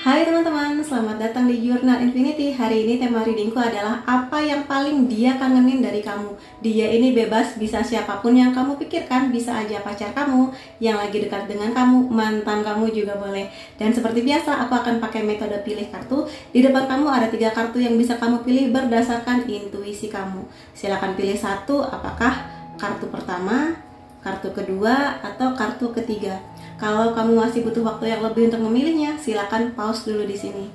Hai teman-teman, selamat datang di Jurnal Infinity. Hari ini tema readingku adalah apa yang paling dia kangenin dari kamu. Dia ini bebas, bisa siapapun yang kamu pikirkan, bisa aja pacar kamu, yang lagi dekat dengan kamu, mantan kamu juga boleh. Dan seperti biasa, aku akan pakai metode pilih kartu. Di depan kamu ada 3 kartu yang bisa kamu pilih berdasarkan intuisi kamu. Silahkan pilih satu, apakah kartu pertama, kartu kedua, atau kartu ketiga. Kalau kamu masih butuh waktu yang lebih untuk memilihnya, silakan pause dulu di sini.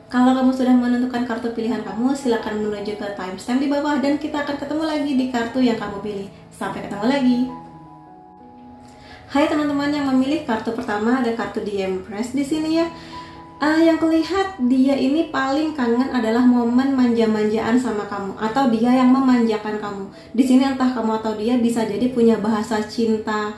Kalau kamu sudah menentukan kartu pilihan kamu, silakan menuju ke timestamp di bawah dan kita akan ketemu lagi di kartu yang kamu pilih. Sampai ketemu lagi. Hai teman-teman yang memilih kartu pertama, ada kartu The Empress di sini ya. Yang kulihat dia ini paling kangen adalah momen manja-manjaan sama kamu, atau dia yang memanjakan kamu. Di sini entah kamu atau dia bisa jadi punya bahasa cinta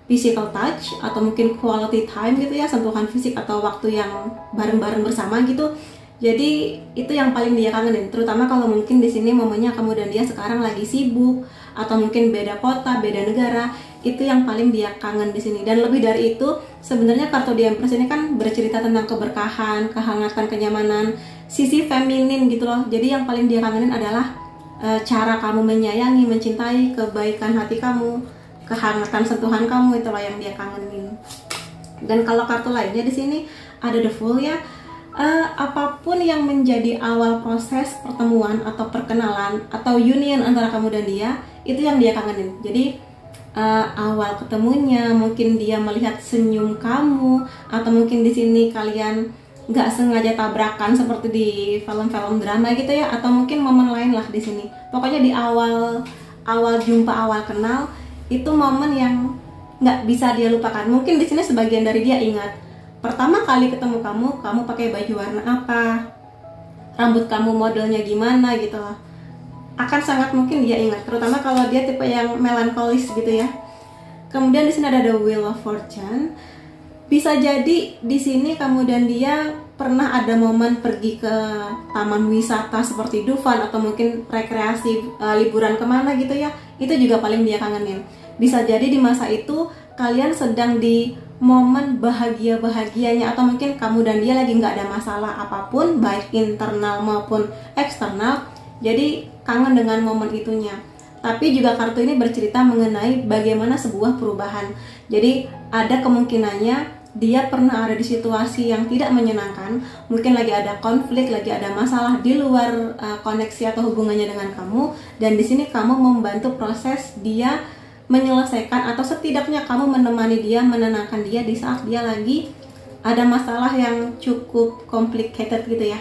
physical touch atau mungkin quality time gitu ya, sentuhan fisik atau waktu yang bareng-bareng bersama gitu. Jadi itu yang paling dia kangenin, terutama kalau mungkin di sini momennya kamu dan dia sekarang lagi sibuk atau mungkin beda kota, beda negara. Itu yang paling dia kangen di sini. Dan lebih dari itu, sebenarnya kartu The Empress ini kan bercerita tentang keberkahan, kehangatan, kenyamanan, sisi feminin gitu loh. Jadi yang paling dia kangenin adalah cara kamu menyayangi, mencintai, kebaikan hati kamu, kehangatan sentuhan kamu, itulah yang dia kangenin. Dan kalau kartu lainnya di sini ada The Fool ya. Apapun yang menjadi awal proses pertemuan atau perkenalan atau union antara kamu dan dia, itu yang dia kangenin. Jadi awal ketemunya, mungkin dia melihat senyum kamu, atau mungkin di sini kalian nggak sengaja tabrakan seperti di film-film drama gitu ya, atau mungkin momen lain lah di sini. Pokoknya di awal jumpa, awal kenal, itu momen yang nggak bisa dia lupakan. Mungkin di sini sebagian dari dia ingat pertama kali ketemu kamu pakai baju warna apa, rambut kamu modelnya gimana gitu loh. Akan sangat mungkin dia ingat, terutama kalau dia tipe yang melankolis gitu ya. Kemudian di sini ada The Wheel of Fortune. Bisa jadi di sini kamu dan dia pernah ada momen pergi ke taman wisata seperti Dufan atau mungkin rekreasi, liburan kemana gitu ya. Itu juga paling dia kangenin. Bisa jadi di masa itu kalian sedang di momen bahagia-bahagianya, atau mungkin kamu dan dia lagi nggak ada masalah apapun, baik internal maupun eksternal. Jadi kangen dengan momen itunya. Tapi juga kartu ini bercerita mengenai bagaimana sebuah perubahan. Jadi ada kemungkinannya dia pernah ada di situasi yang tidak menyenangkan, mungkin lagi ada konflik, lagi ada masalah di luar koneksi atau hubungannya dengan kamu, dan di sini kamu membantu proses dia menyelesaikan, atau setidaknya kamu menemani dia, menenangkan dia di saat dia lagi ada masalah yang cukup complicated gitu ya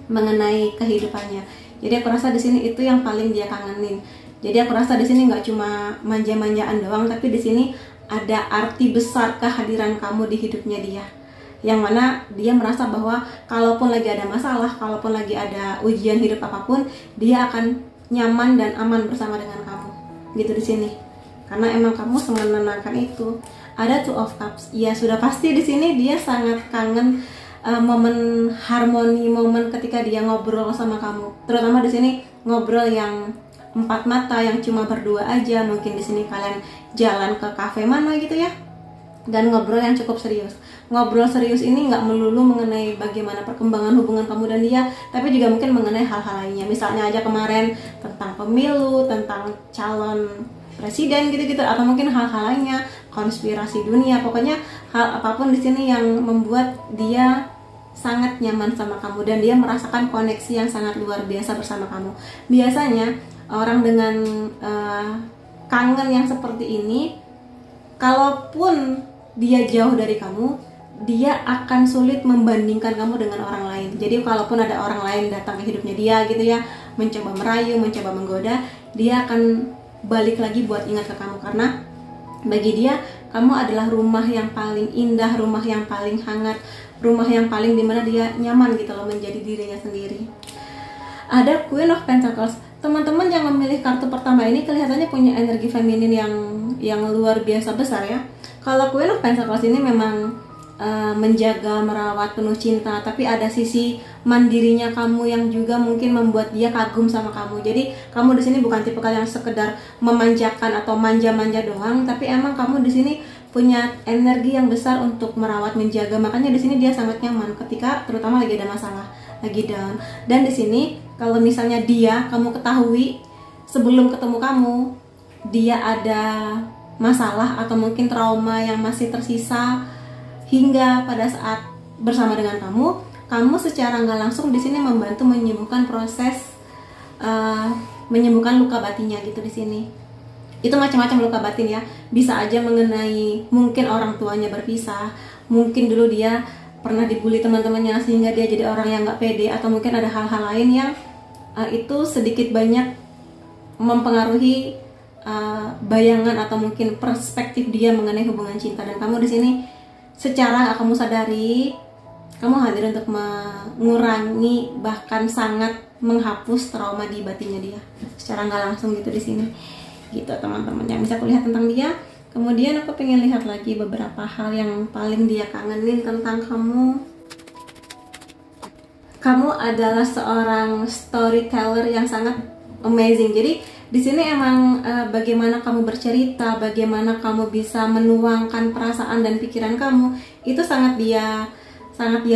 mengenai kehidupannya. Jadi aku rasa di sini itu yang paling dia kangenin. Jadi aku rasa di sini nggak cuma manja-manjaan doang, tapi di sini ada arti besar kehadiran kamu di hidupnya dia. Yang mana dia merasa bahwa kalaupun lagi ada masalah, kalaupun lagi ada ujian hidup apapun, dia akan nyaman dan aman bersama dengan kamu. Gitu di sini. Karena emang kamu semenenangkan itu. Ada Two of Cups. Ya sudah pasti di sini dia sangat kangen momen harmoni, momen ketika dia ngobrol sama kamu. Terutama di sini ngobrol yang 4 mata, yang cuma berdua aja. Mungkin di sini kalian jalan ke kafe mana gitu ya, dan ngobrol yang cukup serius. Ngobrol serius ini nggak melulu mengenai bagaimana perkembangan hubungan kamu dan dia, tapi juga mungkin mengenai hal-hal lainnya. Misalnya aja kemarin tentang pemilu, tentang calon presiden gitu-gitu, atau mungkin hal-hal lainnya, konspirasi dunia. Pokoknya hal apapun di sini yang membuat dia sangat nyaman sama kamu dan dia merasakan koneksi yang sangat luar biasa bersama kamu. Biasanya orang dengan kangen yang seperti ini, kalaupun dia jauh dari kamu, dia akan sulit membandingkan kamu dengan orang lain. Jadi kalaupun ada orang lain datang ke hidupnya dia gitu ya, mencoba merayu, mencoba menggoda, dia akan balik lagi buat ingat ke kamu. Karena bagi dia, kamu adalah rumah yang paling indah, rumah yang paling hangat, rumah yang paling dimana dia nyaman gitu loh menjadi dirinya sendiri. Ada Queen of Pentacles. Teman-teman yang memilih kartu pertama ini kelihatannya punya energi feminin yang luar biasa besar ya. Kalau Queen of Pentacles ini memang menjaga, merawat, penuh cinta, tapi ada sisi mandirinya kamu yang juga mungkin membuat dia kagum sama kamu. Jadi kamu di sini bukan tipe yang sekedar memanjakan atau manja-manja doang, tapi emang kamu di sini punya energi yang besar untuk merawat, menjaga. Makanya di sini dia sangat nyaman ketika terutama lagi ada masalah, lagi down. Dan di sini kalau misalnya kamu ketahui sebelum ketemu kamu dia ada masalah atau mungkin trauma yang masih tersisa hingga pada saat bersama dengan kamu secara nggak langsung di sini membantu menyembuhkan menyembuhkan luka batinnya gitu di sini. Itu macam-macam luka batin ya, bisa aja mengenai mungkin orang tuanya berpisah, mungkin dulu dia pernah dibully teman-temannya sehingga dia jadi orang yang nggak pede, atau mungkin ada hal-hal lain yang itu sedikit banyak mempengaruhi bayangan atau mungkin perspektif dia mengenai hubungan cinta. Dan kamu di sini secara nggak kamu sadari, kamu hadir untuk mengurangi bahkan sangat menghapus trauma di batinnya dia secara nggak langsung gitu di sini. Gitu teman-teman yang bisa kulihat tentang dia. Kemudian aku pengen lihat lagi beberapa hal yang paling dia kangenin tentang kamu. Kamu adalah seorang storyteller yang sangat amazing. Jadi di sini emang bagaimana kamu bercerita, bagaimana kamu bisa menuangkan perasaan dan pikiran kamu, itu sangat dia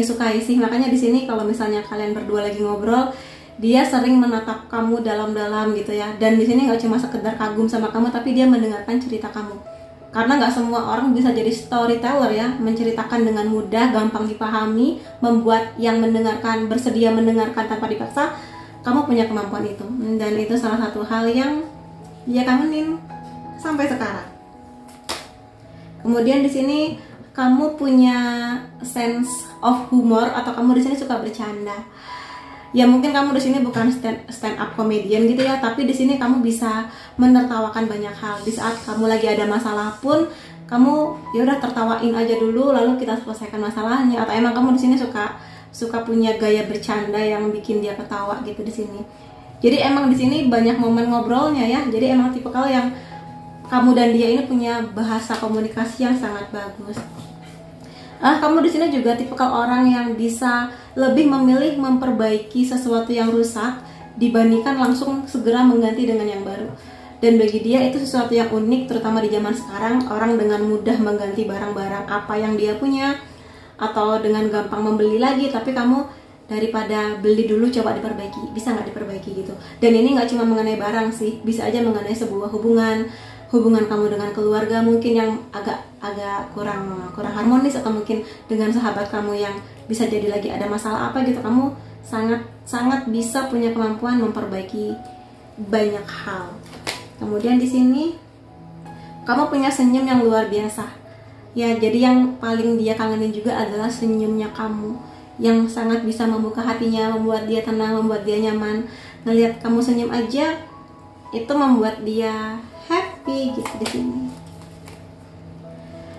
sukai sih. Makanya di sini kalau misalnya kalian berdua lagi ngobrol, dia sering menatap kamu dalam-dalam gitu ya. Dan di sini nggak cuma sekedar kagum sama kamu, tapi dia mendengarkan cerita kamu. Karena nggak semua orang bisa jadi storyteller ya, menceritakan dengan mudah, gampang dipahami, membuat yang mendengarkan bersedia mendengarkan tanpa dipaksa. Kamu punya kemampuan itu, dan itu salah satu hal yang dia kangenin sampai sekarang. Kemudian di sini kamu punya sense of humor, atau kamu di sini suka bercanda. Ya mungkin kamu di sini bukan stand up comedian gitu ya, tapi di sini kamu bisa menertawakan banyak hal. Di saat kamu lagi ada masalah pun, kamu ya udah tertawain aja dulu, lalu kita selesaikan masalahnya. Atau emang kamu di sini suka punya gaya bercanda yang bikin dia ketawa gitu di sini. Jadi emang di sini banyak momen ngobrolnya ya. Jadi emang tipikal yang kamu dan dia ini punya bahasa komunikasi yang sangat bagus. Kamu di sini juga tipikal orang yang bisa lebih memilih memperbaiki sesuatu yang rusak dibandingkan langsung segera mengganti dengan yang baru. Dan bagi dia itu sesuatu yang unik, terutama di zaman sekarang, orang dengan mudah mengganti barang-barang apa yang dia punya atau dengan gampang membeli lagi. Tapi kamu daripada beli dulu, coba diperbaiki, bisa nggak diperbaiki gitu. Dan ini nggak cuma mengenai barang sih, bisa aja mengenai sebuah hubungan kamu dengan keluarga mungkin yang agak kurang harmonis, atau mungkin dengan sahabat kamu yang bisa jadi lagi ada masalah apa gitu. Kamu sangat bisa punya kemampuan memperbaiki banyak hal. Kemudian di sini kamu punya senyum yang luar biasa ya. Jadi yang paling dia kangenin juga adalah senyumnya kamu yang sangat bisa membuka hatinya, membuat dia tenang, membuat dia nyaman. Ngelihat kamu senyum aja itu membuat dia happy gitu di sini.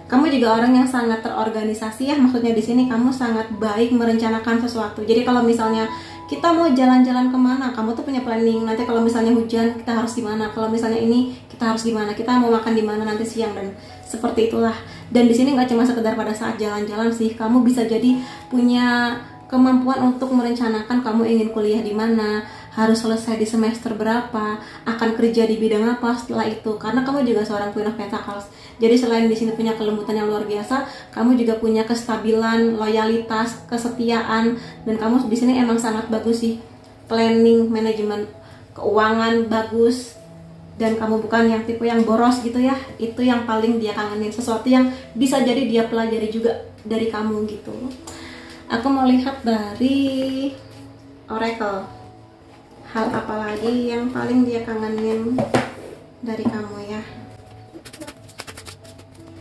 Kamu juga orang yang sangat terorganisasi ya, maksudnya di sini kamu sangat baik merencanakan sesuatu. Jadi kalau misalnya kita mau jalan-jalan kemana, kamu tuh punya planning. Nanti kalau misalnya hujan kita harus gimana, kalau misalnya ini kita harus gimana, kita mau makan di mana nanti siang, dan seperti itulah. Dan di sini nggak cuma sekedar pada saat jalan-jalan sih, kamu bisa jadi punya kemampuan untuk merencanakan kamu ingin kuliah di mana, harus selesai di semester berapa, akan kerja di bidang apa setelah itu. Karena kamu juga seorang Queen of Pentacles. Jadi selain di sini punya kelembutan yang luar biasa, kamu juga punya kestabilan, loyalitas, kesetiaan, dan kamu di sini emang sangat bagus sih. Planning, manajemen keuangan bagus, dan kamu bukan yang tipe yang boros gitu ya. Itu yang paling dia kangenin, sesuatu yang bisa jadi dia pelajari juga dari kamu gitu. Aku mau lihat dari Oracle, hal apa lagi yang paling dia kangenin dari kamu ya.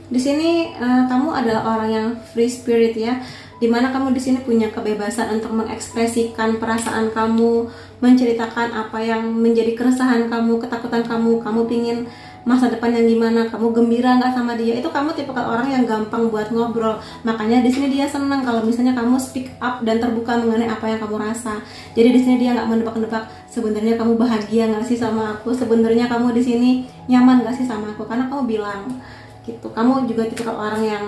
Di sini kamu adalah orang yang free spirit ya, dimana kamu di sini punya kebebasan untuk mengekspresikan perasaan kamu, menceritakan apa yang menjadi keresahan kamu, ketakutan kamu pingin masa depan yang gimana, kamu gembira nggak sama dia. Itu kamu tipikal orang yang gampang buat ngobrol. Makanya di sini dia senang kalau misalnya kamu speak up dan terbuka mengenai apa yang kamu rasa. Jadi di sini dia nggak menebak-nebak, sebenarnya kamu bahagia nggak sih sama aku, sebenarnya kamu di sini nyaman nggak sih sama aku, karena kamu bilang gitu. Kamu juga tipikal orang yang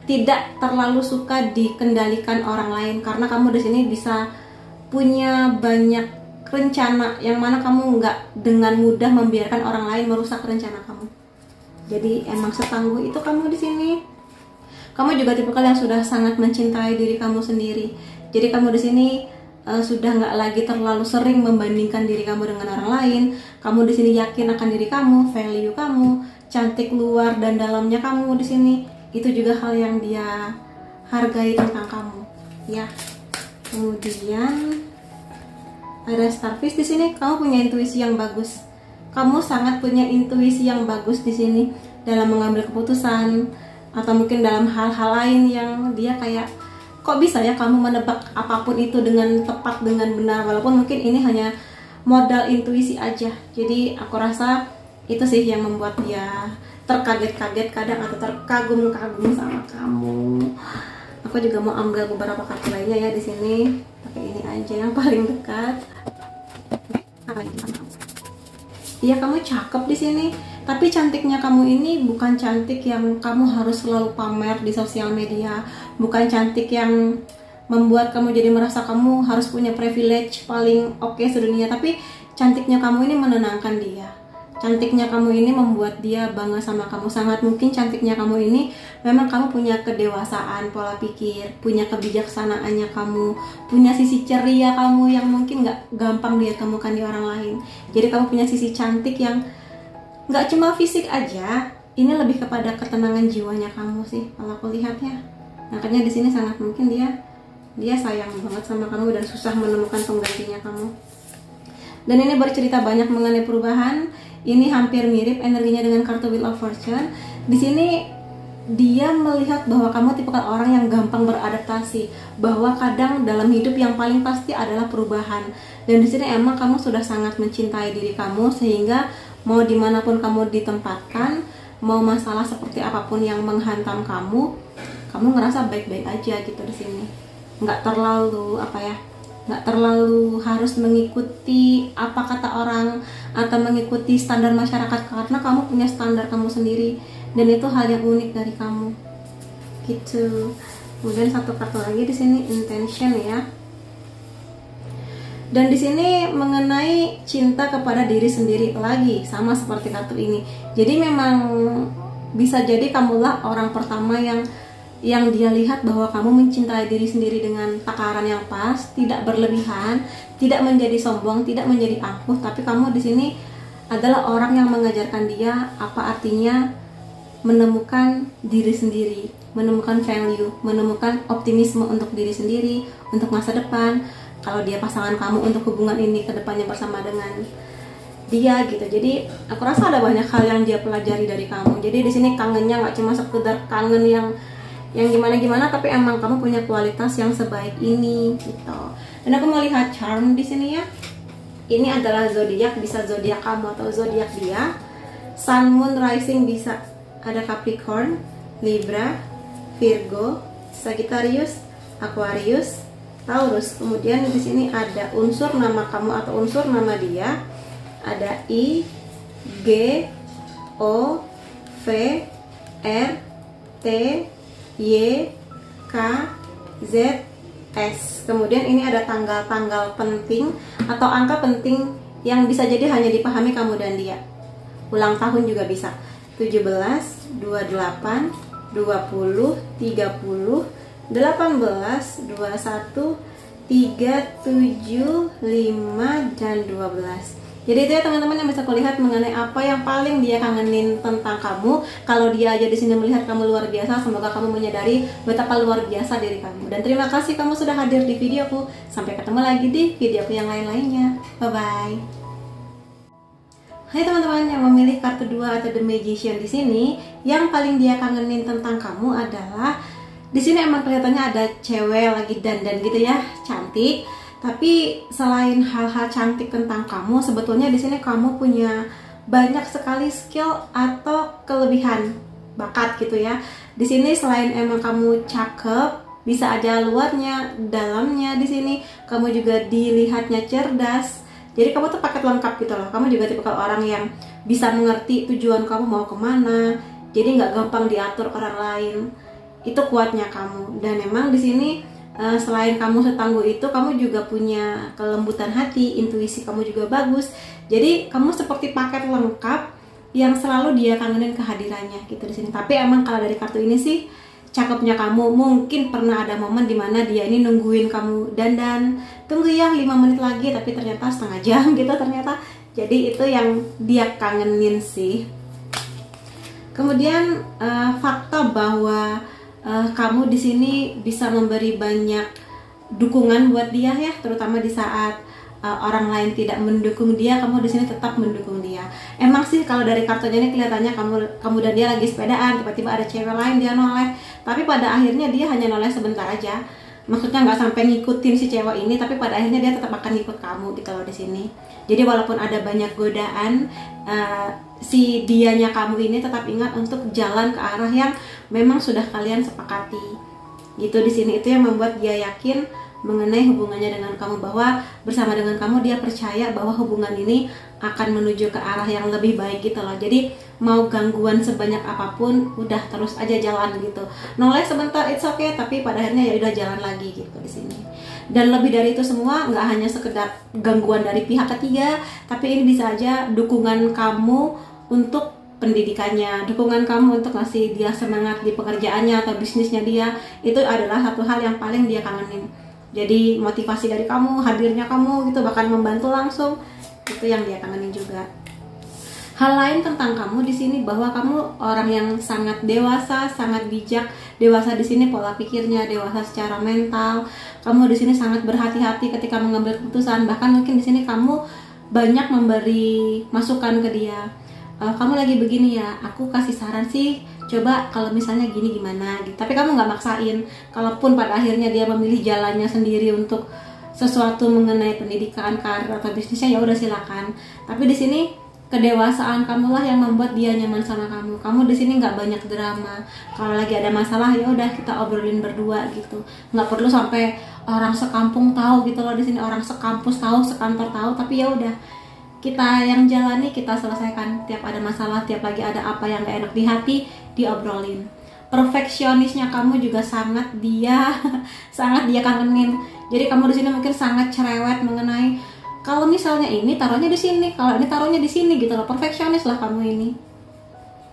tidak terlalu suka dikendalikan orang lain, karena kamu di sini bisa punya banyak rencana yang mana kamu nggak dengan mudah membiarkan orang lain merusak rencana kamu. Jadi emang setangguh itu kamu di sini. Kamu juga tipikal yang sudah sangat mencintai diri kamu sendiri. Jadi kamu di sini sudah nggak lagi terlalu sering membandingkan diri kamu dengan orang lain. Kamu di sini yakin akan diri kamu, value kamu, cantik luar dan dalamnya kamu di sini. Itu juga hal yang dia hargai tentang kamu, ya. Kemudian ada starfish di sini. Kamu punya intuisi yang bagus. Kamu sangat punya intuisi yang bagus di sini dalam mengambil keputusan atau mungkin dalam hal-hal lain yang dia kayak, kok bisa ya kamu menebak apapun itu dengan tepat, dengan benar, walaupun mungkin ini hanya modal intuisi aja. Jadi aku rasa itu sih yang membuat dia terkaget-kaget kadang atau terkagum-kagum sama kamu. Aku juga mau ambil beberapa kartu lainnya ya di sini. Pakai ini aja yang paling dekat. Iya, kamu cakep di sini. Tapi cantiknya kamu ini bukan cantik yang kamu harus selalu pamer di sosial media. Bukan cantik yang membuat kamu jadi merasa kamu harus punya privilege paling oke sedunia. Tapi cantiknya kamu ini menenangkan dia. Cantiknya kamu ini membuat dia bangga sama kamu. Sangat mungkin cantiknya kamu ini memang kamu punya kedewasaan pola pikir, punya kebijaksanaannya kamu, punya sisi ceria kamu yang mungkin gak gampang dia temukan di orang lain. Jadi kamu punya sisi cantik yang gak cuma fisik aja, ini lebih kepada ketenangan jiwanya kamu sih kalau aku lihatnya. Makanya di sini sangat mungkin dia sayang banget sama kamu dan susah menemukan penggantinya kamu. Dan ini bercerita banyak mengenai perubahan. Ini hampir mirip energinya dengan kartu Wheel of Fortune. Di sini dia melihat bahwa kamu tipikal orang yang gampang beradaptasi, bahwa kadang dalam hidup yang paling pasti adalah perubahan. Dan di sini emang kamu sudah sangat mencintai diri kamu sehingga mau dimanapun kamu ditempatkan, mau masalah seperti apapun yang menghantam kamu ngerasa baik-baik aja gitu di sini. Nggak terlalu nggak terlalu harus mengikuti apa kata orang atau mengikuti standar masyarakat, karena kamu punya standar kamu sendiri dan itu hal yang unik dari kamu gitu. Kemudian satu kartu lagi di sini, intention ya. Dan di sini mengenai cinta kepada diri sendiri lagi, sama seperti kartu ini. Jadi memang bisa jadi kamulah orang pertama yang dia lihat bahwa kamu mencintai diri sendiri dengan takaran yang pas, tidak berlebihan, tidak menjadi sombong, tidak menjadi angkuh, tapi kamu di sini adalah orang yang mengajarkan dia apa artinya menemukan diri sendiri, menemukan value, menemukan optimisme untuk diri sendiri, untuk masa depan. Kalau dia pasangan kamu, untuk hubungan ini ke depannya bersama dengan dia gitu. Jadi aku rasa ada banyak hal yang dia pelajari dari kamu. Jadi di sini kangennya nggak cuma sekedar kangen yang gimana-gimana, tapi emang kamu punya kualitas yang sebaik ini gitu. Dan aku melihat charm di sini ya. Ini adalah zodiak, bisa zodiak kamu atau zodiak dia. Sun, Moon, Rising bisa ada Capricorn, Libra, Virgo, Sagittarius, Aquarius, Taurus. Kemudian di sini ada unsur nama kamu atau unsur nama dia. Ada I, G, O, V, R, T, Y, K, Z, S. Kemudian ini ada tanggal-tanggal penting atau angka penting yang bisa jadi hanya dipahami kamu dan dia. Ulang tahun juga bisa. 17, 28, 20, 30, 18, 21, 37, 5, dan 12. Jadi itu ya teman-teman yang bisa kulihat mengenai apa yang paling dia kangenin tentang kamu. Kalau dia aja di sini melihat kamu luar biasa, semoga kamu menyadari betapa luar biasa diri kamu. Dan terima kasih kamu sudah hadir di videoku. Sampai ketemu lagi di videoku yang lain-lainnya. Bye-bye. Hai teman-teman yang memilih kartu 2 atau The Magician di sini, yang paling dia kangenin tentang kamu adalah di sini emang kelihatannya ada cewek lagi dandan gitu ya, cantik. Tapi selain hal-hal cantik tentang kamu, sebetulnya di sini kamu punya banyak sekali skill atau kelebihan, bakat gitu ya. Di sini selain emang kamu cakep, bisa aja luarnya, dalamnya di sini kamu juga dilihatnya cerdas. Jadi kamu tuh paket lengkap gitu loh. Kamu juga tipikal orang yang bisa mengerti tujuan kamu mau kemana. Jadi nggak gampang diatur orang lain. Itu kuatnya kamu. Dan emang di sini selain kamu setangguh itu, kamu juga punya kelembutan hati, intuisi kamu juga bagus. Jadi kamu seperti paket lengkap yang selalu dia kangenin kehadirannya gitu di sini. Tapi emang kalau dari kartu ini sih cakepnya kamu, mungkin pernah ada momen dimana dia ini nungguin kamu dandan, tunggu ya 5 menit lagi, tapi ternyata setengah jam gitu ternyata. Jadi itu yang dia kangenin sih. Kemudian fakta bahwa kamu di sini bisa memberi banyak dukungan buat dia ya, terutama di saat orang lain tidak mendukung dia, kamu di sini tetap mendukung dia. Emang sih kalau dari kartunya ini kelihatannya kamu dan dia lagi sepedaan, tiba-tiba ada cewek lain dia noleh, tapi pada akhirnya dia hanya noleh sebentar aja. Maksudnya nggak sampai ngikutin si cewek ini, tapi pada akhirnya dia tetap akan ngikut kamu gitu loh di sini. Jadi walaupun ada banyak godaan, si dianya kamu ini tetap ingat untuk jalan ke arah yang memang sudah kalian sepakati. Gitu di sini itu yang membuat dia yakin mengenai hubungannya dengan kamu, bahwa bersama dengan kamu dia percaya bahwa hubungan ini akan menuju ke arah yang lebih baik gitu loh. Jadi mau gangguan sebanyak apapun udah terus aja jalan gitu. Noleh sebentar it's okay, tapi pada akhirnya ya udah jalan lagi gitu di sini. Dan lebih dari itu semua nggak hanya sekedar gangguan dari pihak ketiga, tapi ini bisa aja dukungan kamu untuk pendidikannya, dukungan kamu untuk ngasih dia semangat di pekerjaannya atau bisnisnya dia, itu adalah satu hal yang paling dia kangenin. Jadi motivasi dari kamu, hadirnya kamu gitu, bahkan membantu langsung, itu yang dia kangenin juga. Hal lain tentang kamu di sini bahwa kamu orang yang sangat dewasa, sangat bijak. Dewasa di sini pola pikirnya, dewasa secara mental. Kamu di sini sangat berhati-hati ketika mengambil keputusan. Bahkan mungkin di sini kamu banyak memberi masukan ke dia. Kamu lagi begini ya, aku kasih saran sih, coba kalau misalnya gini gimana gitu. Tapi kamu nggak maksain. Kalaupun pada akhirnya dia memilih jalannya sendiri untuk sesuatu mengenai pendidikan, karir atau bisnisnya, ya udah silakan. Tapi di sini kedewasaan kamulah yang membuat dia nyaman sama kamu. Kamu di sini nggak banyak drama. Kalau lagi ada masalah ya udah kita obrolin berdua gitu. Nggak perlu sampai orang sekampung tahu gitu loh di sini, orang sekampus tahu, sekantor tahu. Tapi ya udah, kita yang jalani, kita selesaikan. Tiap ada masalah, tiap lagi ada apa yang gak enak di hati, diobrolin. Perfeksionisnya kamu juga sangat dia kangenin. Jadi kamu di sini mungkin sangat cerewet mengenai kalau misalnya ini taruhnya di sini, kalau ini taruhnya di sini gitu loh. Perfeksionis lah kamu ini.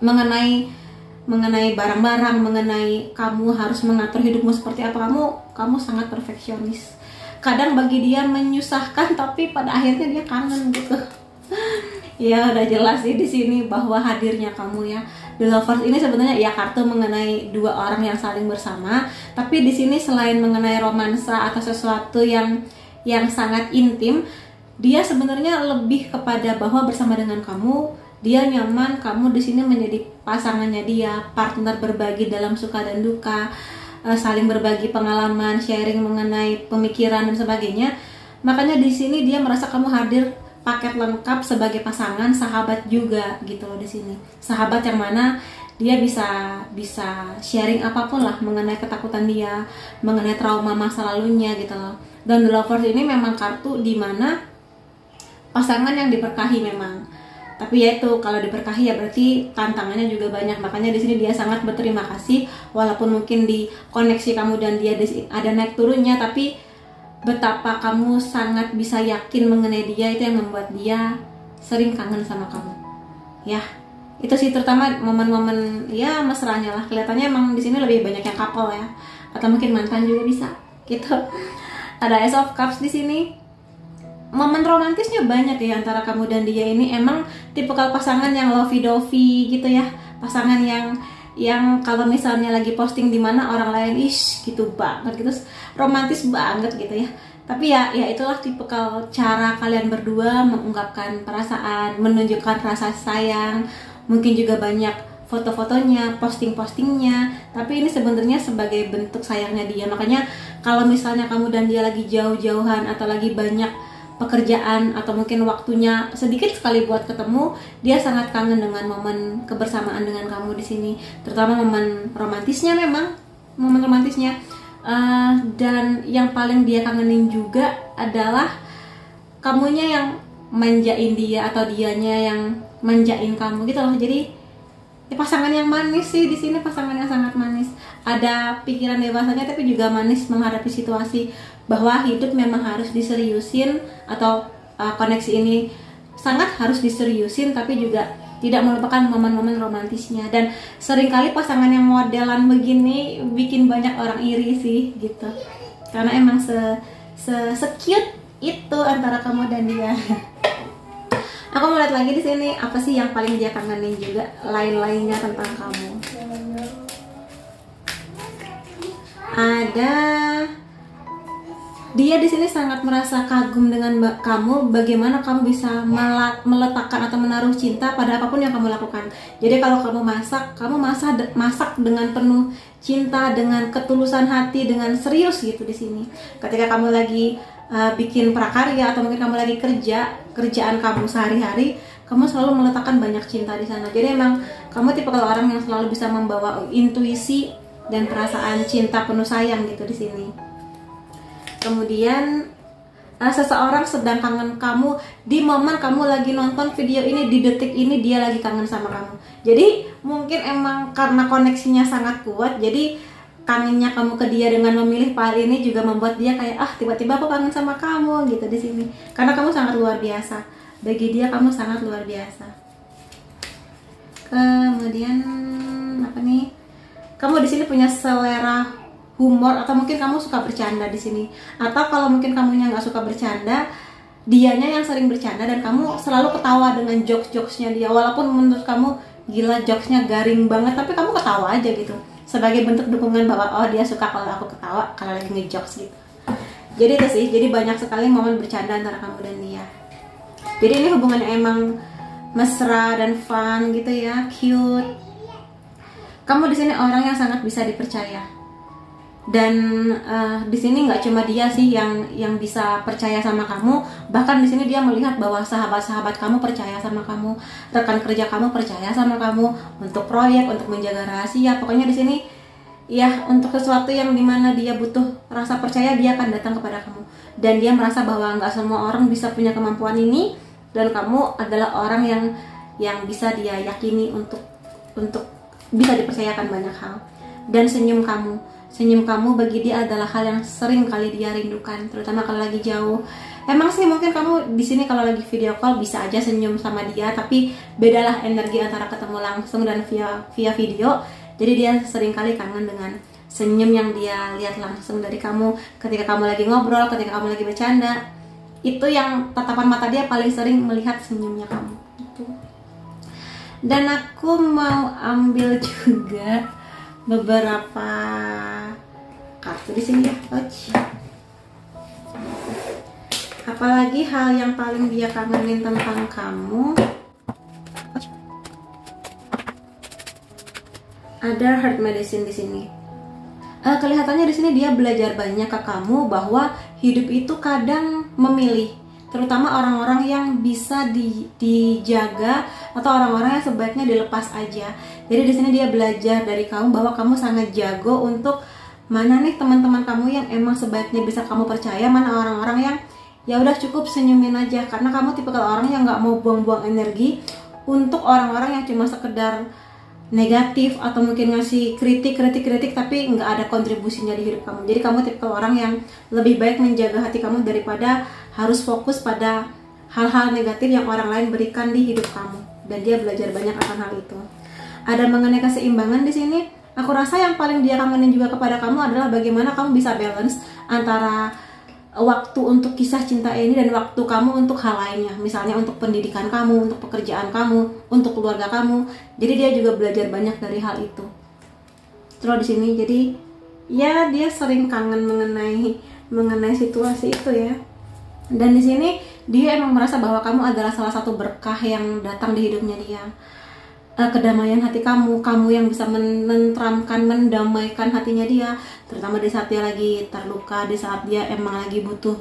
Mengenai barang-barang, mengenai kamu harus mengatur hidupmu seperti apa, kamu sangat perfeksionis. Kadang bagi dia menyusahkan, tapi pada akhirnya dia kangen gitu. Ya udah jelas sih di sini bahwa hadirnya kamu ya. The Lovers ini sebenarnya ya kartu mengenai dua orang yang saling bersama, tapi di sini selain mengenai romansa atau sesuatu yang sangat intim, dia sebenarnya lebih kepada bahwa bersama dengan kamu dia nyaman, kamu di sini menjadi pasangannya dia, partner berbagi dalam suka dan duka, saling berbagi pengalaman, sharing mengenai pemikiran dan sebagainya. Makanya di sini dia merasa kamu hadir paket lengkap sebagai pasangan, sahabat juga gitu loh di sini. Sahabat yang mana dia bisa sharing apapun lah mengenai ketakutan dia, mengenai trauma masa lalunya gitu loh. Dan The Lovers ini memang kartu di mana pasangan yang diberkahi memang. Tapi ya itu, kalau diberkahi ya berarti tantangannya juga banyak. Makanya di sini dia sangat berterima kasih, walaupun mungkin di koneksi kamu dan dia ada naik turunnya, tapi betapa kamu sangat bisa yakin mengenai dia, itu yang membuat dia sering kangen sama kamu. Ya, itu sih terutama momen-momen ya mesranya lah. Kelihatannya emang di sini lebih banyak yang couple ya, atau mungkin mantan juga bisa. Gitu. Ada Ace of Cups di sini. Momen romantisnya banyak ya antara kamu dan dia ini. Emang tipikal pasangan yang lovey-dovey gitu ya, pasangan yang kalau misalnya lagi posting di mana orang lain gitu banget gitu, romantis banget gitu ya. Tapi ya itulah tipikal cara kalian berdua mengungkapkan perasaan, menunjukkan rasa sayang. Mungkin juga banyak foto-fotonya, posting-postingnya, tapi ini sebenarnya sebagai bentuk sayangnya dia. Makanya kalau misalnya kamu dan dia lagi jauh-jauhan atau lagi banyak pekerjaan atau mungkin waktunya sedikit sekali buat ketemu, dia sangat kangen dengan momen kebersamaan dengan kamu di sini, terutama momen romantisnya. Memang momen romantisnya, dan yang paling dia kangenin juga adalah kamunya yang manjain dia atau dianya yang manjain kamu gitu loh. Jadi pasangan yang manis sih di sini, pasangan yang sangat manis. Ada pikiran dewasanya tapi juga manis menghadapi situasi, bahwa hidup memang harus diseriusin, atau koneksi ini sangat harus diseriusin, tapi juga tidak melupakan momen-momen romantisnya. Dan seringkali pasangan yang modelan begini bikin banyak orang iri sih gitu, karena emang se-cute itu antara kamu dan dia. Aku mau lihat lagi di sini apa sih yang paling dia kangenin juga lain-lainnya tentang kamu. Ada, dia di sini sangat merasa kagum dengan kamu, bagaimana kamu bisa meletakkan atau menaruh cinta pada apapun yang kamu lakukan. Jadi kalau kamu masak dengan penuh cinta, dengan ketulusan hati, dengan serius gitu di sini. Ketika kamu lagi bikin prakarya atau mungkin kamu lagi kerjaan kamu sehari-hari, kamu selalu meletakkan banyak cinta di sana. Jadi emang kamu tipe kalau orang yang selalu bisa membawa intuisi dan perasaan cinta penuh sayang gitu di sini. Kemudian seseorang sedang kangen kamu di momen kamu lagi nonton video ini, di detik ini dia lagi kangen sama kamu. Jadi mungkin emang karena koneksinya sangat kuat, jadi kangennya kamu ke dia dengan memilih hal ini juga membuat dia kayak tiba-tiba aku kangen sama kamu gitu di sini. Karena kamu sangat luar biasa. Bagi dia kamu sangat luar biasa. Kemudian apa nih? Kamu di sini punya selera humor, atau mungkin kamu suka bercanda di sini. Atau kalau mungkin kamunya nggak suka bercanda, dianya yang sering bercanda dan kamu selalu ketawa dengan jokes-jokesnya dia. Walaupun menurut kamu gila jokesnya garing banget, tapi kamu ketawa aja gitu. Sebagai bentuk dukungan bahwa dia suka kalau aku ketawa kalau lagi ngejokes gitu. Jadi itu sih, jadi banyak sekali momen bercanda antara kamu dan dia. Jadi ini hubungannya emang mesra dan fun gitu ya, cute. Kamu di sini orang yang sangat bisa dipercaya. Dan di sini nggak cuma dia sih yang bisa percaya sama kamu, bahkan di sini dia melihat bahwa sahabat-sahabat kamu percaya sama kamu, rekan kerja kamu percaya sama kamu untuk proyek, untuk menjaga rahasia. Pokoknya di sini ya untuk sesuatu yang dimana dia butuh rasa percaya, dia akan datang kepada kamu. Dan dia merasa bahwa nggak semua orang bisa punya kemampuan ini, dan kamu adalah orang yang bisa dia yakini untuk bisa dipercayakan banyak hal. Dan senyum kamu bagi dia adalah hal yang sering kali dia rindukan, terutama kalau lagi jauh. Emang sih mungkin kamu di sini kalau lagi video call bisa aja senyum sama dia, tapi bedalah energi antara ketemu langsung dan via video. Jadi dia sering kali kangen dengan senyum yang dia lihat langsung dari kamu ketika kamu lagi ngobrol, ketika kamu lagi bercanda. Itu yang tatapan mata dia paling sering melihat senyumnya kamu gitu. Dan aku mau ambil juga beberapa kartu di sini ya. Apalagi hal yang paling dia kangenin tentang kamu. Ada heart medicine di sini. Kelihatannya di sini dia belajar banyak ke kamu bahwa hidup itu kadang memilih, terutama orang-orang yang bisa dijaga atau orang-orang yang sebaiknya dilepas aja. Jadi di sini dia belajar dari kamu bahwa kamu sangat jago untuk mana nih teman-teman kamu yang emang sebaiknya bisa kamu percaya, mana orang-orang yang ya udah cukup senyumin aja, karena kamu tipe orang yang nggak mau buang-buang energi untuk orang-orang yang cuma sekedar negatif atau mungkin ngasih kritik tapi nggak ada kontribusinya di hidup kamu. Jadi kamu tipe orang yang lebih baik menjaga hati kamu daripada harus fokus pada hal-hal negatif yang orang lain berikan di hidup kamu. Dan dia belajar banyak akan hal itu. Ada mengenai keseimbangan di sini. Aku rasa yang paling dia kangenin juga kepada kamu adalah bagaimana kamu bisa balance antara waktu untuk kisah cinta ini dan waktu kamu untuk hal lainnya. Misalnya untuk pendidikan kamu, untuk pekerjaan kamu, untuk keluarga kamu. Jadi dia juga belajar banyak dari hal itu. Terus di sini jadi ya dia sering kangen mengenai situasi itu ya. Dan di sini dia emang merasa bahwa kamu adalah salah satu berkah yang datang di hidupnya dia. Kedamaian hati kamu yang bisa menenteramkan, mendamaikan hatinya dia, terutama di saat dia lagi terluka, di saat dia emang lagi butuh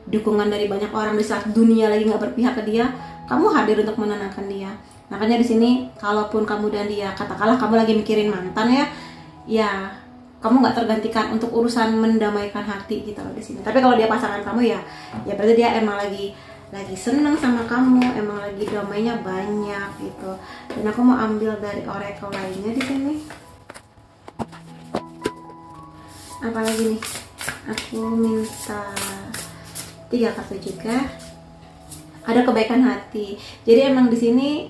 dukungan dari banyak orang, di saat dunia lagi nggak berpihak ke dia, kamu hadir untuk menenangkan dia. Makanya di sini, kalaupun kamu dan dia, katakanlah kamu lagi mikirin mantan ya kamu nggak tergantikan untuk urusan mendamaikan hati gitu loh di sini. Tapi kalau dia pasangan kamu ya berarti dia emang lagi seneng sama kamu, emang lagi damainya banyak gitu. Dan aku mau ambil dari oracle lainnya di sini. Apalagi nih? Aku minta 3 kartu juga. Ada kebaikan hati. Jadi emang di sini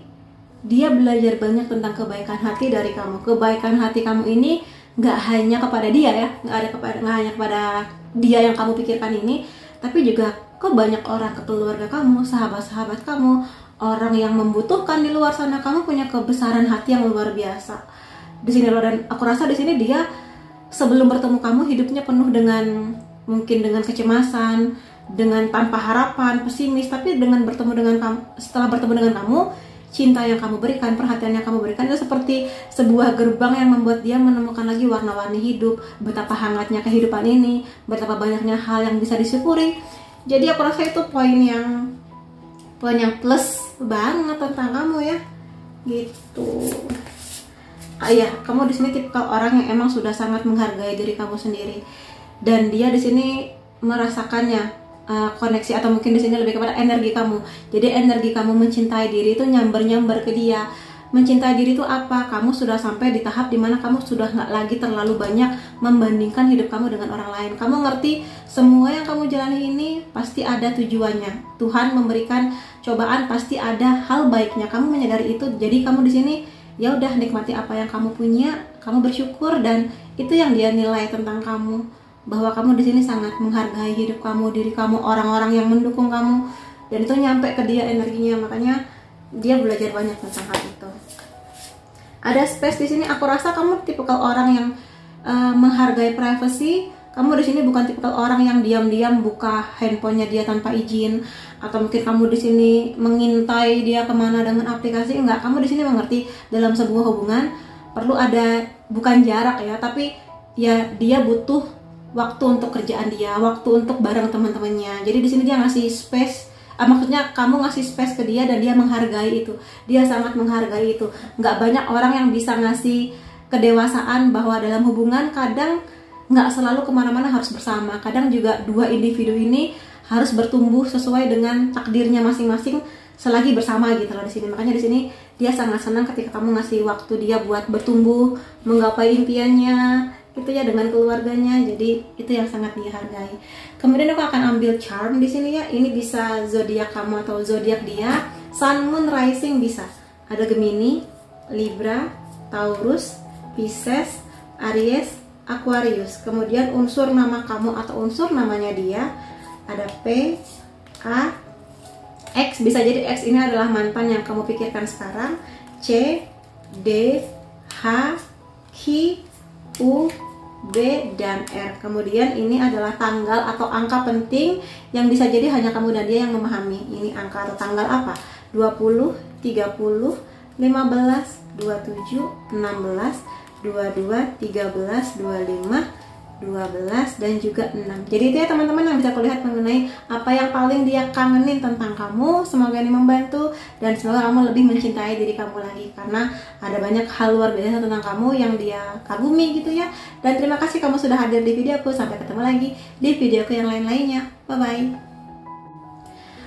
dia belajar banyak tentang kebaikan hati dari kamu. Kebaikan hati kamu ini nggak hanya kepada dia ya, nggak hanya kepada dia yang kamu pikirkan ini, tapi juga ke banyak orang, ke keluarga kamu, sahabat-sahabat kamu, orang yang membutuhkan di luar sana. Kamu punya kebesaran hati yang luar biasa di sini loh. Dan aku rasa di sini dia sebelum bertemu kamu hidupnya penuh dengan mungkin dengan kecemasan, dengan tanpa harapan, pesimis. Tapi dengan bertemu dengan kamu, setelah bertemu dengan kamu, cinta yang kamu berikan, perhatian yang kamu berikan itu seperti sebuah gerbang yang membuat dia menemukan lagi warna-warni hidup, betapa hangatnya kehidupan ini, betapa banyaknya hal yang bisa disyukuri. Jadi aku rasa itu poin yang plus banget tentang kamu ya, gitu. Ya, kamu di sini tipikal orang yang emang sudah sangat menghargai diri kamu sendiri, dan dia di sini merasakannya. Koneksi atau mungkin di sini lebih kepada energi kamu. Jadi energi kamu mencintai diri itu nyamber-nyamber ke dia. Mencintai diri itu apa? Kamu sudah sampai di tahap dimana kamu sudah nggak lagi terlalu banyak membandingkan hidup kamu dengan orang lain. Kamu ngerti semua yang kamu jalani ini pasti ada tujuannya. Tuhan memberikan cobaan, pasti ada hal baiknya. Kamu menyadari itu. Jadi kamu di sini ya udah nikmati apa yang kamu punya, kamu bersyukur, dan itu yang dia nilai tentang kamu. Bahwa kamu di sini sangat menghargai hidup kamu, diri kamu, orang-orang yang mendukung kamu, dan itu nyampe ke dia energinya. Makanya dia belajar banyak tentang hal itu. Ada space di sini. Aku rasa kamu tipikal orang yang menghargai privacy. Kamu di sini bukan tipikal orang yang diam-diam buka handphonenya dia tanpa izin, atau mungkin kamu di sini mengintai dia kemana dengan aplikasi. Enggak, kamu di sini mengerti dalam sebuah hubungan perlu ada bukan jarak ya, tapi ya dia butuh waktu untuk kerjaan dia, waktu untuk bareng teman-temannya. Jadi di sini dia ngasih space, maksudnya kamu ngasih space ke dia dan dia menghargai itu. Dia sangat menghargai itu. Nggak banyak orang yang bisa ngasih kedewasaan bahwa dalam hubungan kadang nggak selalu kemana-mana harus bersama. Kadang juga dua individu ini harus bertumbuh sesuai dengan takdirnya masing-masing selagi bersama gitu loh di sini. Makanya di sini dia sangat senang ketika kamu ngasih waktu dia buat bertumbuh, menggapai impiannya, itu ya dengan keluarganya. Jadi itu yang sangat dihargai. Kemudian aku akan ambil charm di sini ya. Ini bisa zodiak kamu atau zodiak dia. Sun, Moon, Rising bisa. Ada Gemini, Libra, Taurus, Pisces, Aries, Aquarius. Kemudian unsur nama kamu atau unsur namanya dia ada P, A, X. Bisa jadi X ini adalah mantan yang kamu pikirkan sekarang. C, D, H, Q, U, B, dan R. Kemudian ini adalah tanggal atau angka penting yang bisa jadi hanya kamu dan dia yang memahami. Ini angka atau tanggal apa? 20, 30, 15, 27, 16, 22, 13, 25, 12, dan juga 6. Jadi itu ya teman-teman yang bisa kulihat mengenai apa yang paling dia kangenin tentang kamu. Semoga ini membantu dan semoga kamu lebih mencintai diri kamu lagi, karena ada banyak hal luar biasa tentang kamu yang dia kagumi gitu ya. Dan terima kasih kamu sudah hadir di videoku. Sampai ketemu lagi di videoku yang lain-lainnya. Bye bye.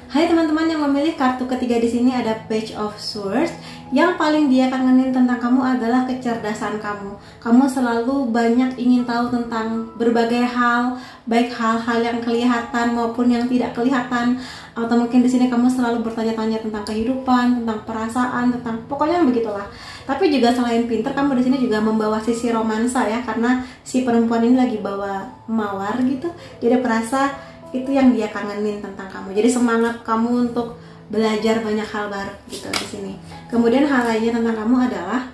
Hai teman-teman yang memilih kartu ketiga di sini ada Page of Swords. Yang paling dia kangenin tentang kamu adalah kecerdasan kamu. Kamu selalu banyak ingin tahu tentang berbagai hal, baik hal-hal yang kelihatan maupun yang tidak kelihatan. Atau mungkin di sini kamu selalu bertanya-tanya tentang kehidupan, tentang perasaan, tentang pokoknya yang begitulah. Tapi juga selain pinter, kamu di sini juga membawa sisi romansa ya, karena si perempuan ini lagi bawa mawar gitu. Jadi perasa itu yang dia kangenin tentang kamu. Jadi semangat kamu untuk belajar banyak hal baru gitu di sini. Kemudian hal lainnya tentang kamu adalah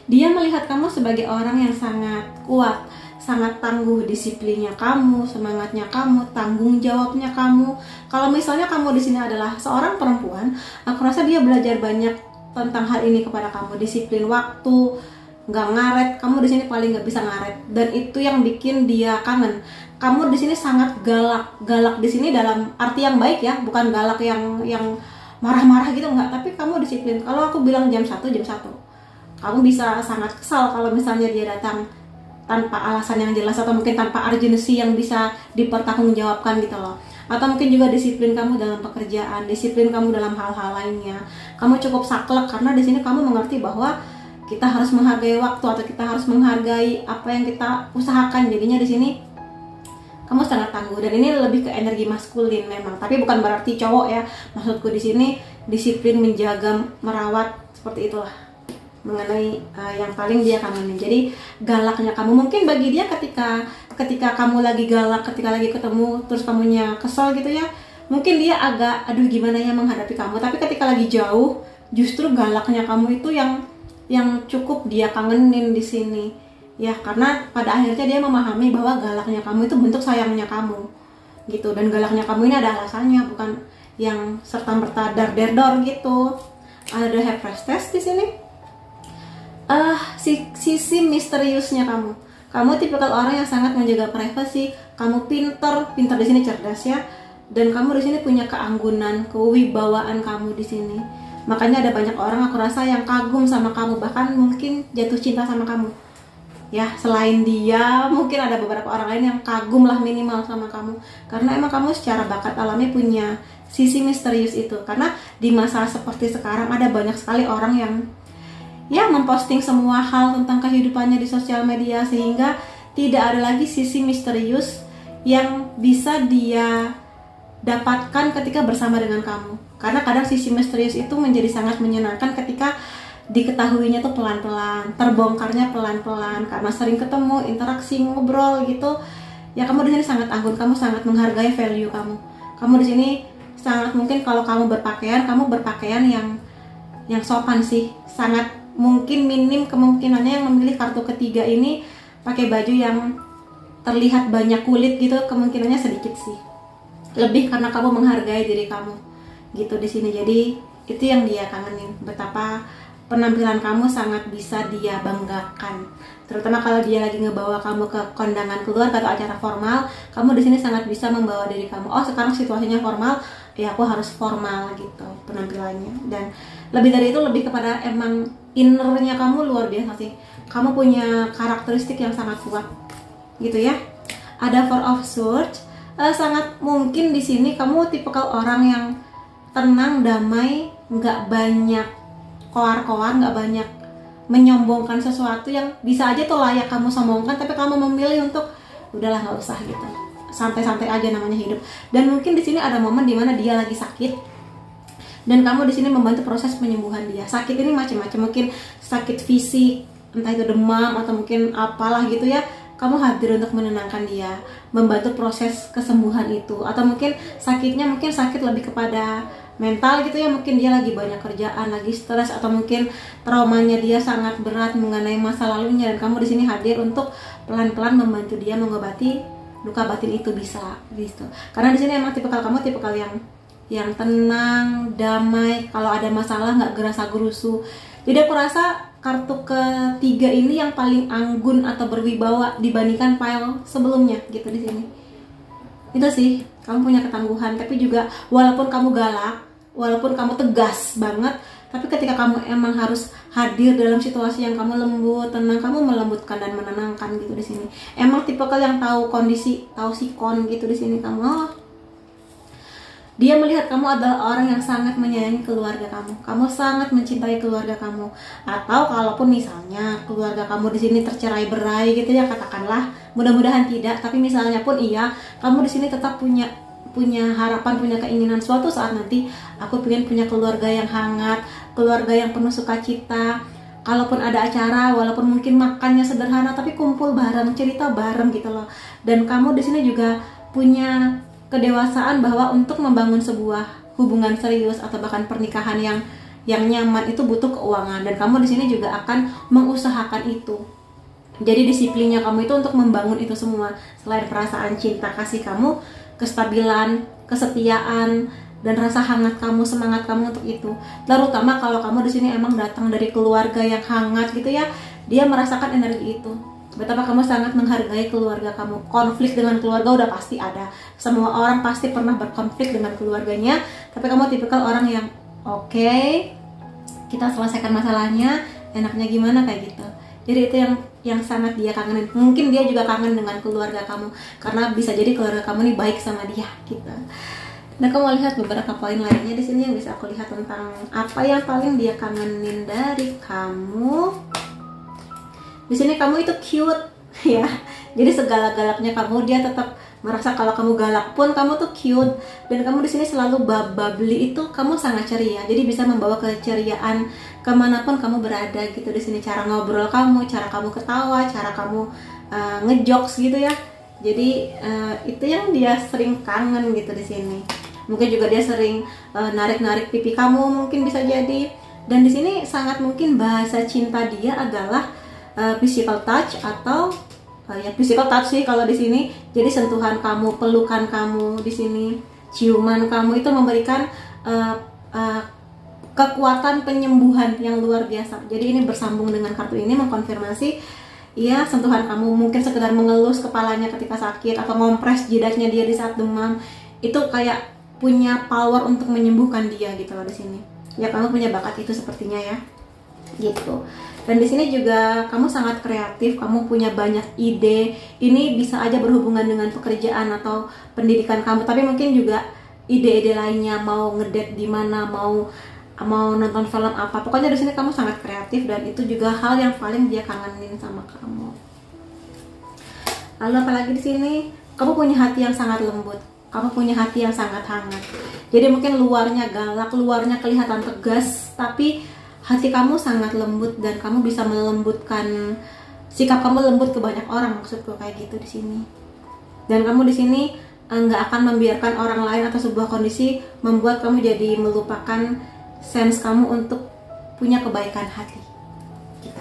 dia melihat kamu sebagai orang yang sangat kuat, sangat tangguh. Disiplinnya kamu, semangatnya kamu, tanggung jawabnya kamu. Kalau misalnya kamu di sini adalah seorang perempuan, aku rasa dia belajar banyak tentang hal ini kepada kamu. Disiplin waktu, nggak ngaret. Kamu di sini paling nggak bisa ngaret, dan itu yang bikin dia kangen. Kamu di sini sangat galak di sini dalam arti yang baik ya, bukan galak yang marah-marah gitu, enggak. Tapi kamu disiplin. Kalau aku bilang jam 1, jam 1. Kamu bisa sangat kesal kalau misalnya dia datang tanpa alasan yang jelas, atau mungkin tanpa urgensi yang bisa dipertanggungjawabkan gitu loh. Atau mungkin juga disiplin kamu dalam pekerjaan, disiplin kamu dalam hal-hal lainnya. Kamu cukup saklek karena di sini kamu mengerti bahwa kita harus menghargai waktu, atau kita harus menghargai apa yang kita usahakan. Jadinya di sini kamu sangat tangguh, dan ini lebih ke energi maskulin memang, tapi bukan berarti cowok ya. Maksudku di sini disiplin, menjaga, merawat Seperti itulah mengenai yang paling dia kangenin. Jadi galaknya kamu, mungkin bagi dia ketika kamu lagi galak, ketika lagi ketemu terus kamunya kesel gitu ya, mungkin dia agak aduh gimana ya menghadapi kamu. Tapi ketika lagi jauh, justru galaknya kamu itu yang cukup dia kangenin di sini ya, karena pada akhirnya dia memahami bahwa galaknya kamu itu bentuk sayangnya kamu gitu. Dan galaknya kamu ini ada alasannya, bukan yang serta-merta dar-der-dor gitu. Ada Hephaestus di sini. Sisi misteriusnya kamu. Kamu tipikal orang yang sangat menjaga privasi. Kamu pintar di sini cerdas ya. Dan kamu di sini punya keanggunan, kewibawaan kamu di sini. Makanya ada banyak orang aku rasa yang kagum sama kamu, bahkan mungkin jatuh cinta sama kamu. Ya, selain dia, mungkin ada beberapa orang lain yang kagum lah minimal sama kamu. Karena emang kamu secara bakat alami punya sisi misterius itu. Karena di masa seperti sekarang ada banyak sekali orang yang ya memposting semua hal tentang kehidupannya di sosial media, sehingga tidak ada lagi sisi misterius yang bisa dia dapatkan ketika bersama dengan kamu. Karena kadang sisi misterius itu menjadi sangat menyenangkan ketika diketahuinya tuh pelan-pelan, terbongkarnya pelan-pelan, karena sering ketemu, interaksi, ngobrol gitu. Ya kamu di sini sangat anggun, kamu sangat menghargai value kamu. Kamu di sini sangat mungkin kalau kamu berpakaian yang sopan sih. Sangat mungkin minim kemungkinannya yang memilih kartu ketiga ini pakai baju yang terlihat banyak kulit gitu, kemungkinannya sedikit sih. Lebih karena kamu menghargai diri kamu gitu di sini. Jadi itu yang dia kangenin, betapa penampilan kamu sangat bisa dia banggakan. Terutama kalau dia lagi ngebawa kamu ke kondangan keluarga atau acara formal, kamu di sini sangat bisa membawa diri kamu. Oh, sekarang situasinya formal, ya aku harus formal gitu penampilannya. Dan lebih dari itu, lebih kepada emang innernya kamu luar biasa sih. Kamu punya karakteristik yang sangat kuat gitu ya. Ada Four of Swords. Sangat mungkin di sini kamu tipikal orang yang tenang, damai, nggak banyak koar-koar, nggak banyak menyombongkan sesuatu yang bisa aja tuh layak kamu sombongkan, tapi kamu memilih untuk udahlah nggak usah gitu, santai-santai aja namanya hidup. Dan mungkin di sini ada momen dimana dia lagi sakit dan kamu di sini membantu proses penyembuhan dia. Sakit ini macam-macam, mungkin sakit fisik, entah itu demam atau mungkin apalah gitu ya. Kamu hadir untuk menenangkan dia, membantu proses kesembuhan itu. Atau mungkin sakitnya mungkin sakit lebih kepada mental gitu ya, mungkin dia lagi banyak kerjaan, lagi stres, atau mungkin traumanya dia sangat berat mengenai masa lalunya, dan kamu di sini hadir untuk pelan-pelan membantu dia mengobati luka batin itu, bisa gitu. Karena di sini emang tipikal kamu tipikal yang tenang, damai, kalau ada masalah nggak gerasa gerusu. Jadi aku rasa kartu ketiga ini yang paling anggun atau berwibawa dibandingkan pile sebelumnya gitu di sini. Itu sih, kamu punya ketangguhan, tapi juga walaupun kamu galak, walaupun kamu tegas banget, tapi ketika kamu emang harus hadir dalam situasi yang kamu lembut, tenang, kamu melembutkan dan menenangkan gitu di sini. Emang tipikal yang tahu kondisi, tahu sikon gitu di sini kamu. Dia melihat kamu adalah orang yang sangat menyayangi keluarga kamu. Kamu sangat mencintai keluarga kamu. Atau kalaupun misalnya keluarga kamu di sini tercerai-berai gitu ya, katakanlah, mudah-mudahan tidak, tapi misalnya pun iya, kamu di sini tetap punya harapan, punya keinginan suatu saat nanti aku pengen punya keluarga yang hangat, keluarga yang penuh sukacita. Kalaupun ada acara, walaupun mungkin makannya sederhana, tapi kumpul bareng, cerita bareng gitu loh. Dan kamu di sini juga punya kedewasaan bahwa untuk membangun sebuah hubungan serius atau bahkan pernikahan yang nyaman itu butuh keuangan, dan kamu di sini juga akan mengusahakan itu. Jadi disiplinnya kamu itu untuk membangun itu semua. Selain perasaan cinta kasih kamu, kestabilan, kesetiaan, dan rasa hangat kamu, semangat kamu untuk itu. Terutama kalau kamu di sini emang datang dari keluarga yang hangat gitu ya, dia merasakan energi itu. Betapa kamu sangat menghargai keluarga kamu. Konflik dengan keluarga udah pasti ada. Semua orang pasti pernah berkonflik dengan keluarganya. Tapi kamu tipikal orang yang oke, kita selesaikan masalahnya, enaknya gimana kayak gitu. Jadi itu yang sangat dia kangenin. Mungkin dia juga kangen dengan keluarga kamu, karena bisa jadi keluarga kamu nih baik sama dia gitu. Nah, kamu lihat beberapa poin lainnya di sini yang bisa aku lihat tentang apa yang paling dia kangenin dari kamu. Di sini kamu itu cute ya. Jadi segalak-galaknya kamu, dia tetap merasa kalau kamu galak pun kamu tuh cute. Dan kamu di sini selalu bubbly, itu kamu sangat ceria. Jadi bisa membawa keceriaan kemanapun kamu berada gitu. Di sini cara ngobrol kamu, cara kamu ketawa, cara kamu ngejokes gitu ya. Jadi itu yang dia sering kangen gitu di sini. Mungkin juga dia sering narik-narik pipi kamu, mungkin bisa jadi. Dan di sini sangat mungkin bahasa cinta dia adalah physical touch atau ya physical touch sih kalau di sini. Jadi sentuhan kamu, pelukan kamu di sini, ciuman kamu itu memberikan kekuatan penyembuhan yang luar biasa. Jadi ini bersambung dengan kartu ini mengkonfirmasi ya, sentuhan kamu mungkin sekedar mengelus kepalanya ketika sakit atau ngompres jidatnya dia di saat demam, itu kayak punya power untuk menyembuhkan dia gitu loh di sini. Ya kamu punya bakat itu sepertinya ya. Gitu. Dan di sini juga kamu sangat kreatif, kamu punya banyak ide. Ini bisa aja berhubungan dengan pekerjaan atau pendidikan kamu, tapi mungkin juga ide-ide lainnya, mau ngedate di mana, mau nonton film apa. Pokoknya di sini kamu sangat kreatif dan itu juga hal yang paling dia kangenin sama kamu. Lalu apalagi di sini, kamu punya hati yang sangat lembut. Kamu punya hati yang sangat hangat. Jadi mungkin luarnya galak, luarnya kelihatan tegas, tapi hati kamu sangat lembut dan kamu bisa melembutkan, sikap kamu lembut ke banyak orang, maksudku kayak gitu di sini. Dan kamu di sini nggak akan membiarkan orang lain atau sebuah kondisi membuat kamu jadi melupakan sense kamu untuk punya kebaikan hati. Gitu.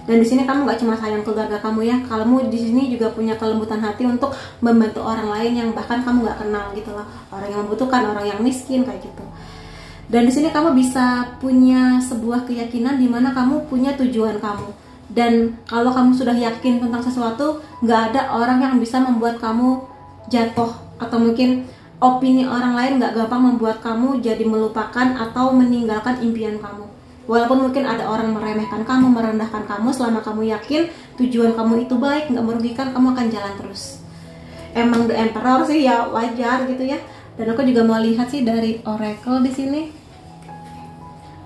Dan di sini kamu nggak cuma sayang keluarga kamu ya, kamu di sini juga punya kelembutan hati untuk membantu orang lain yang bahkan kamu nggak kenal gitu loh, orang yang membutuhkan, orang yang miskin kayak gitu. Dan di sini kamu bisa punya sebuah keyakinan di mana kamu punya tujuan kamu. Dan kalau kamu sudah yakin tentang sesuatu, nggak ada orang yang bisa membuat kamu jatuh, atau mungkin opini orang lain nggak gampang membuat kamu jadi melupakan atau meninggalkan impian kamu. Walaupun mungkin ada orang meremehkan kamu, merendahkan kamu, selama kamu yakin tujuan kamu itu baik, nggak merugikan, kamu akan jalan terus. Emang The Emperor sih ya wajar gitu ya. Dan aku juga mau lihat sih dari Oracle di sini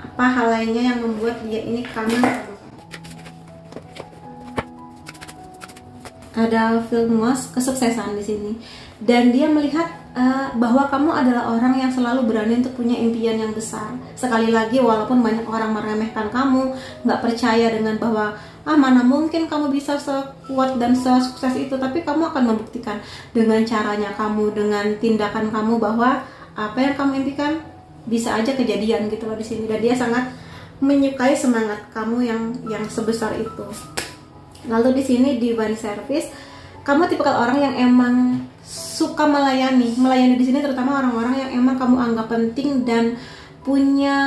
apa hal lainnya yang membuat dia ini kangen. Ada Filmos, kesuksesan di sini. Dan dia melihat bahwa kamu adalah orang yang selalu berani untuk punya impian yang besar. Sekali lagi, walaupun banyak orang meremehkan kamu, nggak percaya dengan bahwa mana mungkin kamu bisa sekuat dan sesukses itu, tapi kamu akan membuktikan dengan caranya kamu, dengan tindakan kamu, bahwa apa yang kamu impikan bisa aja kejadian gitu loh di sini. Dan dia sangat menyukai semangat kamu yang sebesar itu. Lalu di sini Divine Service, kamu tipikal orang yang emang suka melayani di sini, terutama orang-orang yang emang kamu anggap penting dan punya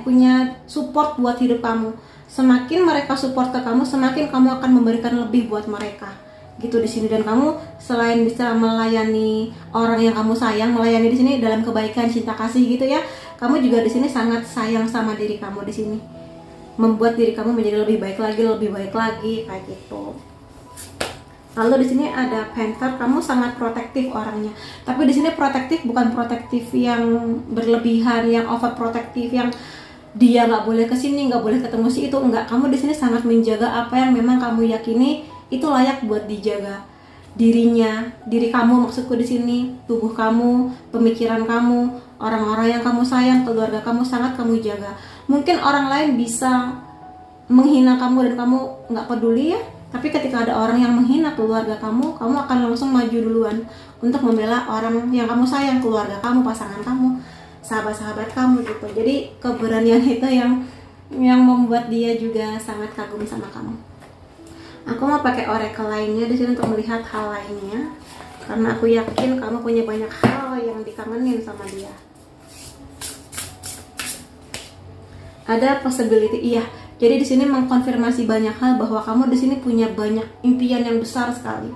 punya support buat hidup kamu. Semakin mereka support ke kamu, semakin kamu akan memberikan lebih buat mereka gitu di sini. Dan kamu selain bisa melayani orang yang kamu sayang, melayani di sini dalam kebaikan, cinta kasih gitu ya, kamu juga di sini sangat sayang sama diri kamu di sini, membuat diri kamu menjadi lebih baik lagi kayak gitu. Lalu di sini ada Panther, kamu sangat protektif orangnya. Tapi di sini protektif bukan protektif yang berlebihan, yang overprotektif, yang dia nggak boleh kesini, nggak boleh ketemu si itu, enggak. Kamu di sini sangat menjaga apa yang memang kamu yakini itu layak buat dijaga. Diri kamu, maksudku di sini, tubuh kamu, pemikiran kamu, orang-orang yang kamu sayang, keluarga kamu sangat kamu jaga. Mungkin orang lain bisa menghina kamu dan kamu nggak peduli ya. Tapi ketika ada orang yang menghina keluarga kamu akan langsung maju duluan untuk membela orang yang kamu sayang, keluarga kamu, pasangan kamu, sahabat-sahabat kamu gitu. Jadi keberanian itu yang membuat dia juga sangat kagum sama kamu. Aku mau pakai oracle lainnya di sini untuk melihat hal lainnya, karena aku yakin kamu punya banyak hal yang dikangenin sama dia. Ada possibility, iya. Jadi di sini mengkonfirmasi banyak hal bahwa kamu di sini punya banyak impian yang besar sekali.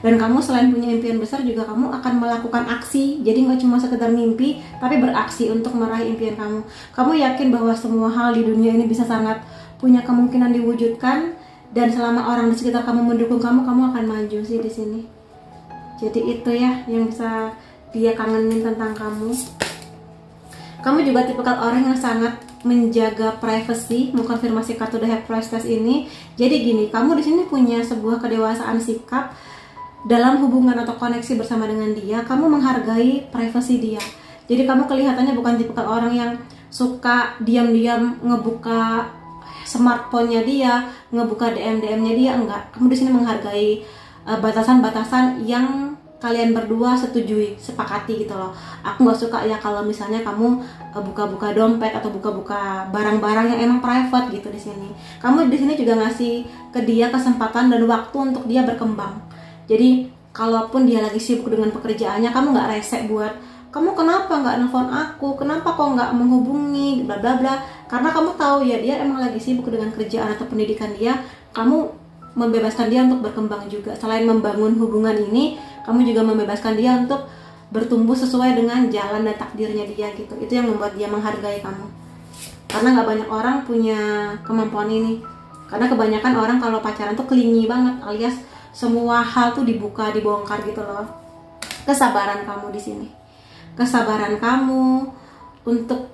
Dan kamu selain punya impian besar juga kamu akan melakukan aksi. Jadi nggak cuma sekedar mimpi, tapi beraksi untuk meraih impian kamu. Kamu yakin bahwa semua hal di dunia ini bisa sangat punya kemungkinan diwujudkan, dan selama orang di sekitar kamu mendukung kamu akan maju sih di sini. Jadi itu ya yang bisa dia kangenin tentang kamu. Kamu juga tipikal orang yang sangat menjaga privacy, mengkonfirmasi kartu The Happy Price Test ini. Jadi gini, kamu di sini punya sebuah kedewasaan sikap dalam hubungan atau koneksi bersama dengan dia. Kamu menghargai privasi dia. Jadi kamu kelihatannya bukan tipikal orang yang suka diam-diam ngebuka smartphone-nya dia, ngebuka DM-DM-nya dia, enggak. Kamu di sini menghargai batasan-batasan yang kalian berdua setujui, sepakati gitu loh. Aku nggak suka ya kalau misalnya kamu buka-buka dompet atau buka-buka barang-barang yang emang private gitu di sini. Kamu di sini juga ngasih ke dia kesempatan dan waktu untuk dia berkembang. Jadi kalaupun dia lagi sibuk dengan pekerjaannya, kamu nggak rese buat kamu kenapa nggak nelfon aku, kenapa kok nggak menghubungi, bla bla bla. Karena kamu tahu ya dia emang lagi sibuk dengan kerjaan atau pendidikan dia. Kamu membebaskan dia untuk berkembang juga. Selain membangun hubungan ini, kamu juga membebaskan dia untuk bertumbuh sesuai dengan jalan dan takdirnya dia gitu. Itu yang membuat dia menghargai kamu. Karena nggak banyak orang punya kemampuan ini. Karena kebanyakan orang kalau pacaran tuh clingy banget, alias semua hal tuh dibuka, dibongkar gitu loh. Kesabaran kamu di sini. Kesabaran kamu untuk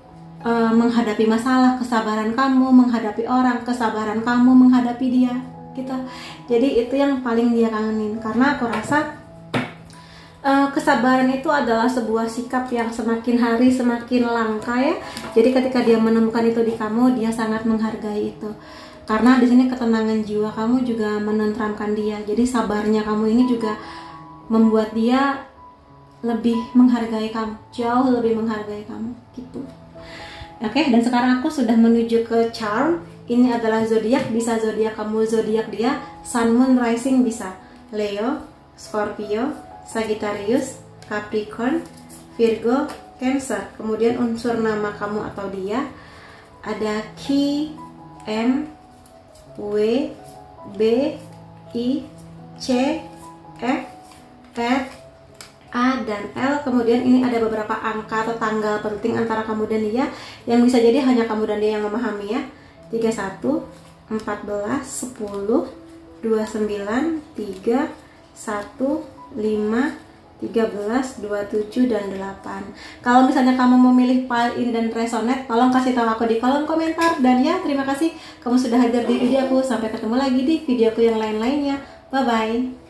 menghadapi masalah, kesabaran kamu menghadapi orang, kesabaran kamu menghadapi dia gitu. Jadi itu yang paling dia kangenin. Karena aku rasa kesabaran itu adalah sebuah sikap yang semakin hari semakin langka ya. Jadi ketika dia menemukan itu di kamu, dia sangat menghargai itu. Karena di sini ketenangan jiwa kamu juga menenteramkan dia. Jadi sabarnya kamu ini juga membuat dia lebih menghargai kamu, jauh lebih menghargai kamu gitu. Oke, dan sekarang aku sudah menuju ke charm. Ini adalah zodiak, bisa zodiak kamu, zodiak dia, Sun, Moon, Rising bisa Leo, Scorpio, Sagittarius, Capricorn, Virgo, Cancer. Kemudian unsur nama kamu atau dia ada Q, M, W, B, I, C, F, R, A, dan L. Kemudian ini ada beberapa angka atau tanggal penting antara kamu dan dia yang bisa jadi hanya kamu dan dia yang memahami ya. 31, 14, 10, 29, 3, 1, 5, 13, 27, dan 8. Kalau misalnya kamu memilih file ini dan resonate, tolong kasih tahu aku di kolom komentar. Dan ya, terima kasih kamu sudah hadir di video aku. Sampai ketemu lagi di videoku yang lain-lainnya. Bye-bye.